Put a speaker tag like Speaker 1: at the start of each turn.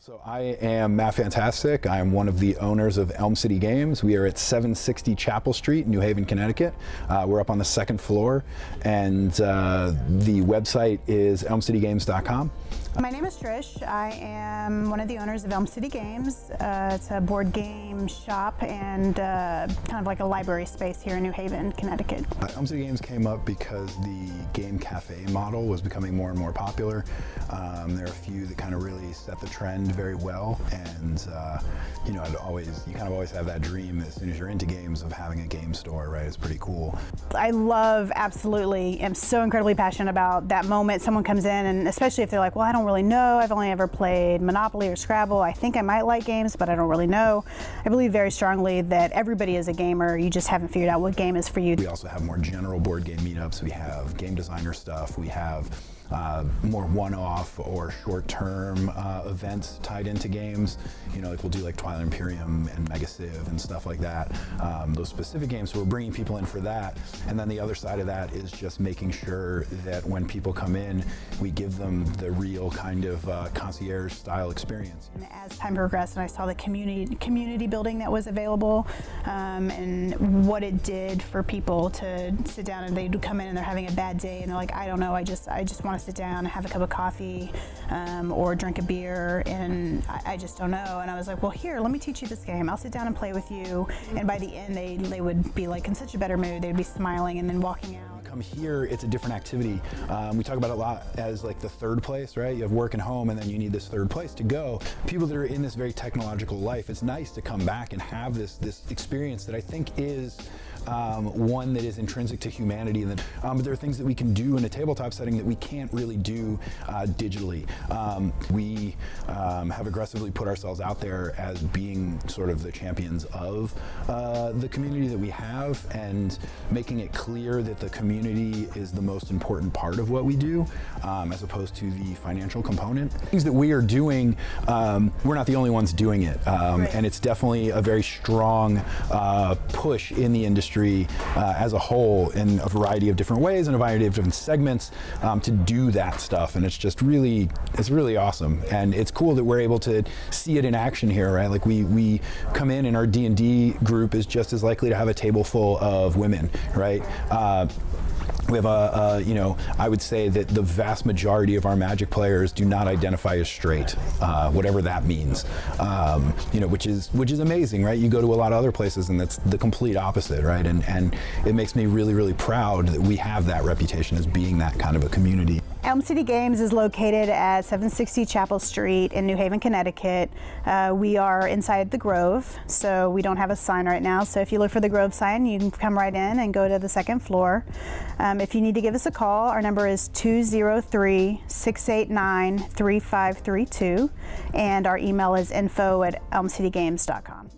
Speaker 1: So I am Matt Fantastic. I am one of the owners of Elm City Games. We are at 760 Chapel Street, New Haven, Connecticut. We're up on the second floor, and the website is elmcitygames.com.
Speaker 2: My name is Trish. I am one of the owners of Elm City Games. It's a board game shop and kind of like a library space here in New Haven, Connecticut.
Speaker 1: Elm City Games came up because the game cafe model was becoming more and more popular. There are a few that kind of really set the trend very well, and you know, you kind of always have that dream as soon as you're into games of having a game store, right? It's pretty cool.
Speaker 2: I absolutely am so incredibly passionate about that moment someone comes in, and especially if they're like, well, I don't really know, I've only ever played Monopoly or Scrabble, I think I might like games, but I don't really know. I believe very strongly that everybody is a gamer, you just haven't figured out what game is for you.
Speaker 1: We also have more general board game meetups. We have game designer stuff. We have more one-off or short-term events tied into games. You know, like we'll do like Twilight Imperium and Mega Civ and stuff like that. Those specific games, so we're bringing people in for that. And then the other side of that is just making sure that when people come in, we give them the real kind of concierge-style experience.
Speaker 2: And as time progressed and I saw the community building that was available and what it did for people to sit down, and they'd come in and they're having a bad day and they're like, I don't know, I just want to sit down and have a cup of coffee or drink a beer, and I just don't know. And I was like, well, here, let me teach you this game. I'll sit down and play with you. And by the end, they would be like in such a better mood. They'd be smiling and then walking out.
Speaker 1: Come here, it's a different activity. We talk about it a lot as like the third place, right? You have work and home, and then you need this third place to go. People that are in this very technological life, it's nice to come back and have this experience that I think is one that is intrinsic to humanity, and but there are things that we can do in a tabletop setting that we can't really do digitally. We have aggressively put ourselves out there as being sort of the champions of the community that we have, and making it clear that the community is the most important part of what we do, as opposed to the financial component. Things that we are doing, we're not the only ones doing it,
Speaker 2: Right.
Speaker 1: And it's definitely a very strong push in the industry as a whole, in a variety of different ways and a variety of different segments, to do that stuff. And it's just really, it's really awesome. And it's cool that we're able to see it in action here, right? Like we come in, and our D&D group is just as likely to have a table full of women, right? We have you know, I would say that the vast majority of our Magic players do not identify as straight, whatever that means. You know, which is amazing, right? You go to a lot of other places, and that's the complete opposite, right? And it makes me really, really proud that we have that reputation as being that kind of a community.
Speaker 2: Elm City Games is located at 760 Chapel Street in New Haven, Connecticut. We are inside the Grove, so we don't have a sign right now. So if you look for the Grove sign, you can come right in and go to the second floor. If you need to give us a call, our number is 203-689-3532, and our email is info@elmcitygames.com.